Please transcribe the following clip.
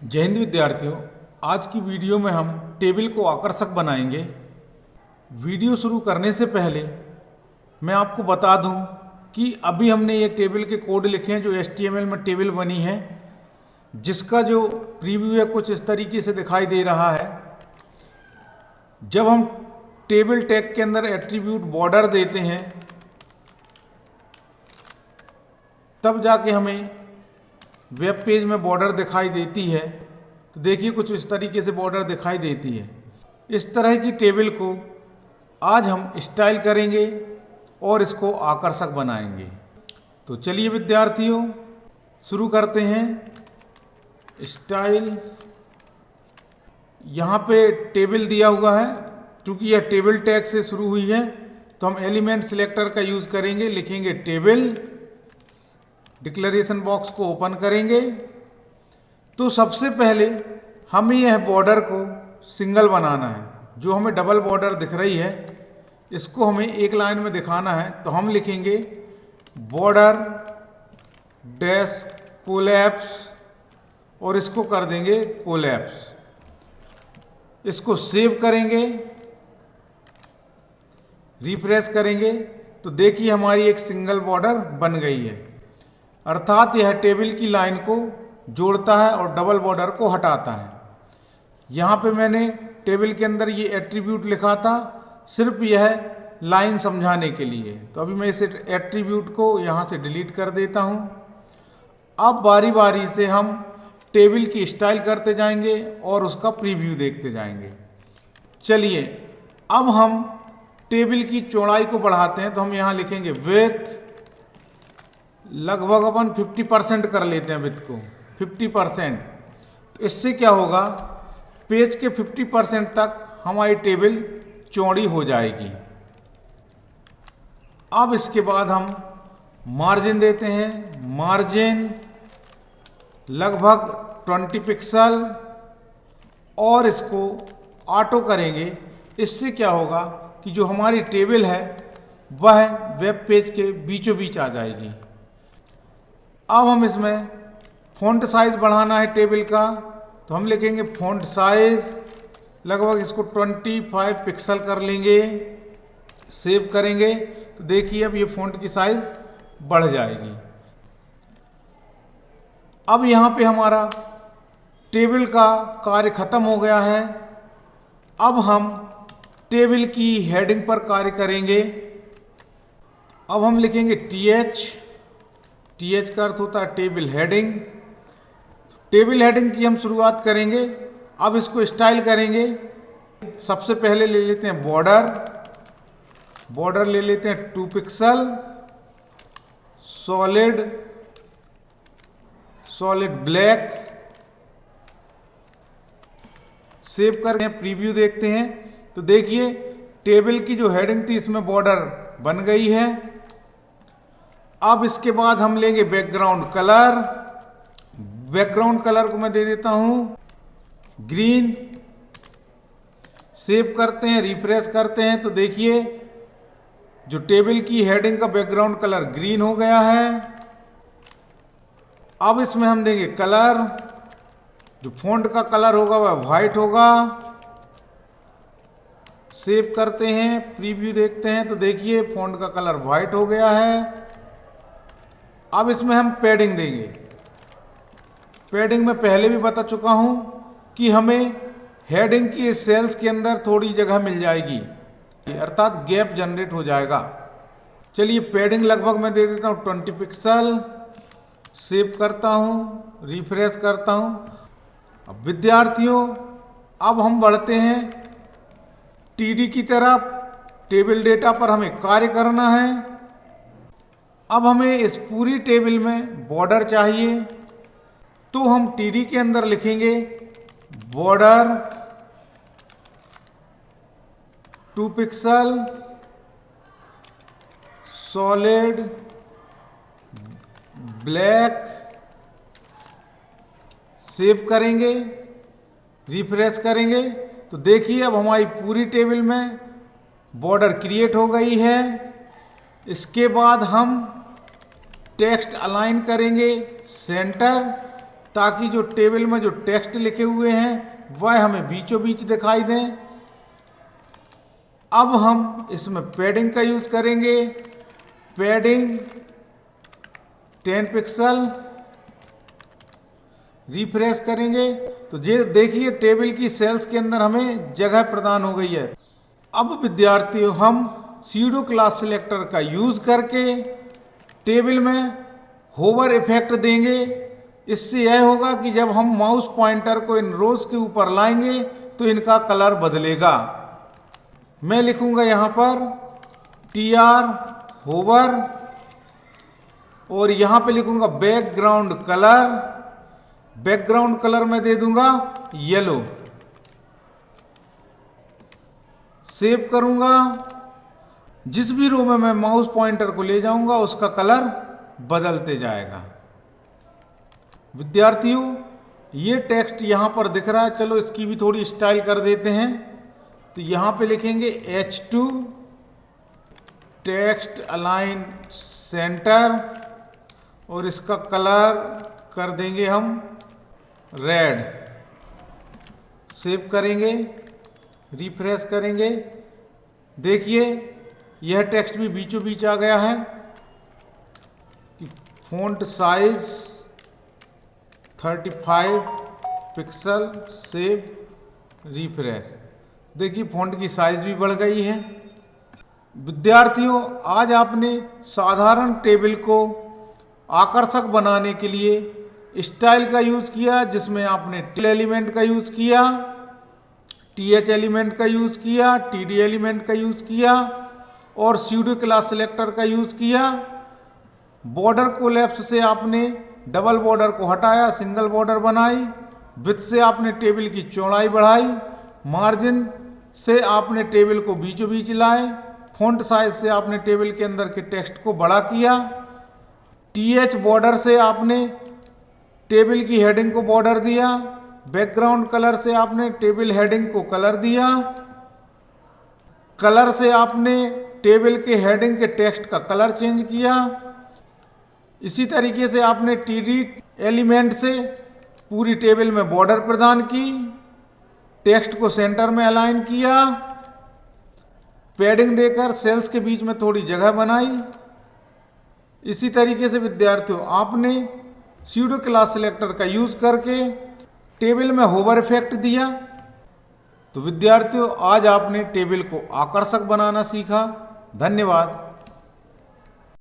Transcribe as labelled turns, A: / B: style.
A: जय हिंद विद्यार्थियों। आज की वीडियो में हम टेबल को आकर्षक बनाएंगे। वीडियो शुरू करने से पहले मैं आपको बता दूं कि अभी हमने ये टेबल के कोड लिखे हैं जो HTML में टेबल बनी है, जिसका जो प्रीव्यू है कुछ इस तरीके से दिखाई दे रहा है। जब हम टेबल टैग के अंदर एट्रीब्यूट बॉर्डर देते हैं तब जाके हमें वेब पेज में बॉर्डर दिखाई देती है। तो देखिए कुछ इस तरीके से बॉर्डर दिखाई देती है। इस तरह की टेबल को आज हम स्टाइल करेंगे और इसको आकर्षक बनाएंगे। तो चलिए विद्यार्थियों शुरू करते हैं। स्टाइल, यहाँ पे टेबल दिया हुआ है। क्योंकि यह टेबल टैग से शुरू हुई है तो हम एलिमेंट सिलेक्टर का यूज़ करेंगे। लिखेंगे टेबल, डिक्लेरेशन बॉक्स को ओपन करेंगे। तो सबसे पहले हमें यह बॉर्डर को सिंगल बनाना है। जो हमें डबल बॉर्डर दिख रही है इसको हमें एक लाइन में दिखाना है। तो हम लिखेंगे बॉर्डर डैश कोलैप्स और इसको कर देंगे कोलैप्स। इसको सेव करेंगे, रिफ्रेश करेंगे तो देखिए हमारी एक सिंगल बॉर्डर बन गई है। अर्थात यह टेबल की लाइन को जोड़ता है और डबल बॉर्डर को हटाता है। यहाँ पे मैंने टेबल के अंदर ये एट्रीब्यूट लिखा था सिर्फ यह लाइन समझाने के लिए। तो अभी मैं इस एट्रीब्यूट को यहाँ से डिलीट कर देता हूँ। अब बारी बारी से हम टेबल की स्टाइल करते जाएंगे और उसका प्रीव्यू देखते जाएंगे। चलिए अब हम टेबल की चौड़ाई को बढ़ाते हैं। तो हम यहाँ लिखेंगे विड्थ, लगभग अपन 50% कर लेते हैं विड्थ को 50%। तो इससे क्या होगा, पेज के 50% तक हमारी टेबल चौड़ी हो जाएगी। अब इसके बाद हम मार्जिन देते हैं। मार्जिन लगभग 20 पिक्सल और इसको ऑटो करेंगे। इससे क्या होगा कि जो हमारी टेबल है वह वेब पेज के बीचों बीच आ जाएगी। अब हम इसमें फ़ॉन्ट साइज़ बढ़ाना है टेबल का। तो हम लिखेंगे फ़ॉन्ट साइज़, लगभग इसको 25 पिक्सल कर लेंगे। सेव करेंगे तो देखिए अब ये फ़ॉन्ट की साइज़ बढ़ जाएगी। अब यहाँ पे हमारा टेबल का कार्य ख़त्म हो गया है। अब हम टेबल की हेडिंग पर कार्य करेंगे। अब हम लिखेंगे TH का अर्थ होता है टेबल हेडिंग। टेबल हेडिंग की हम शुरुआत करेंगे। अब इसको स्टाइल करेंगे। सबसे पहले ले लेते हैं बॉर्डर ले लेते हैं 2 पिक्सल, सॉलिड ब्लैक। सेव करके प्रीव्यू देखते हैं तो देखिए टेबल की जो हेडिंग थी इसमें बॉर्डर बन गई है। अब इसके बाद हम लेंगे बैकग्राउंड कलर। बैकग्राउंड कलर को मैं दे देता हूं ग्रीन। सेव करते हैं, रिफ्रेश करते हैं तो देखिए जो टेबल की हेडिंग का बैकग्राउंड कलर ग्रीन हो गया है। अब इसमें हम देंगे कलर। जो फ़ॉन्ट का कलर होगा वह वाइट होगा। सेव करते हैं, प्रीव्यू देखते हैं तो देखिए फ़ॉन्ट का कलर वाइट हो गया है। अब इसमें हम पैडिंग देंगे। पैडिंग में पहले भी बता चुका हूं कि हमें हेडिंग की सेल्स के अंदर थोड़ी जगह मिल जाएगी, अर्थात गैप जनरेट हो जाएगा। चलिए पैडिंग लगभग मैं दे देता हूं 20 पिक्सल। सेव करता हूं, रिफ्रेश करता हूं। अब विद्यार्थियों अब हम बढ़ते हैं TD की तरफ। टेबल डेटा पर हमें कार्य करना है। अब हमें इस पूरी टेबल में बॉर्डर चाहिए तो हम TD के अंदर लिखेंगे border 2 pixel, solid black. Save करेंगे, रिफ्रेश करेंगे तो देखिए अब हमारी पूरी टेबल में बॉर्डर क्रिएट हो गई है। इसके बाद हम टेक्स्ट अलाइन करेंगे सेंटर ताकि जो टेबल में जो टेक्स्ट लिखे हुए हैं वह हमें बीचों बीच दिखाई दें। अब हम इसमें पैडिंग का यूज करेंगे। पैडिंग 10 पिक्सल, रिफ्रेश करेंगे तो ये देखिए टेबल की सेल्स के अंदर हमें जगह प्रदान हो गई है। अब विद्यार्थियों हम सीडो क्लास सिलेक्टर का यूज करके टेबल में होवर इफेक्ट देंगे। इससे यह होगा कि जब हम माउस पॉइंटर को इन रोज के ऊपर लाएंगे तो इनका कलर बदलेगा। मैं लिखूंगा यहाँ पर TR होवर और यहाँ पे लिखूंगा बैकग्राउंड कलर। बैकग्राउंड कलर में दे दूंगा येलो। सेव करूंगा। जिस भी रो में मैं माउस पॉइंटर को ले जाऊंगा उसका कलर बदलते जाएगा। विद्यार्थियों ये टेक्स्ट यहां पर दिख रहा है, चलो इसकी भी थोड़ी स्टाइल कर देते हैं। तो यहां पे लिखेंगे H2 टेक्स्ट अलाइन सेंटर और इसका कलर कर देंगे हम रेड। सेव करेंगे, रिफ्रेश करेंगे। देखिए यह टेक्स्ट भी बीचों बीच आ गया है। Font size 35 pixel, save, refresh. देखिए फ़ॉन्ट की साइज भी बढ़ गई है। विद्यार्थियों आज आपने साधारण टेबल को आकर्षक बनाने के लिए स्टाइल का यूज किया, जिसमें आपने टिल एलिमेंट का यूज किया, TH एलिमेंट का यूज किया, TD एलिमेंट का यूज किया और सीडो क्लास सिलेक्टर का यूज किया। बॉर्डर कोलैप्स से आपने डबल बॉर्डर को हटाया, सिंगल बॉर्डर बनाई। विड्थ से आपने टेबल की चौड़ाई बढ़ाई। मार्जिन से आपने टेबल को बीचों बीच लाए। फ़ॉन्ट साइज से आपने टेबल के अंदर के टेक्स्ट को बड़ा किया। TH बॉर्डर से आपने टेबल की हेडिंग को बॉर्डर दिया। बैकग्राउंड कलर से आपने टेबल हेडिंग को कलर दिया। कलर से आपने टेबल के हेडिंग के टेक्स्ट का कलर चेंज किया। इसी तरीके से आपने TD एलिमेंट से पूरी टेबल में बॉर्डर प्रदान की, टेक्स्ट को सेंटर में अलाइन किया, पैडिंग देकर सेल्स के बीच में थोड़ी जगह बनाई। इसी तरीके से विद्यार्थियों आपने सीडो क्लास सिलेक्टर का यूज करके टेबल में होवर इफेक्ट दिया। तो विद्यार्थियों आज आपने टेबल को आकर्षक बनाना सीखा। धन्यवाद।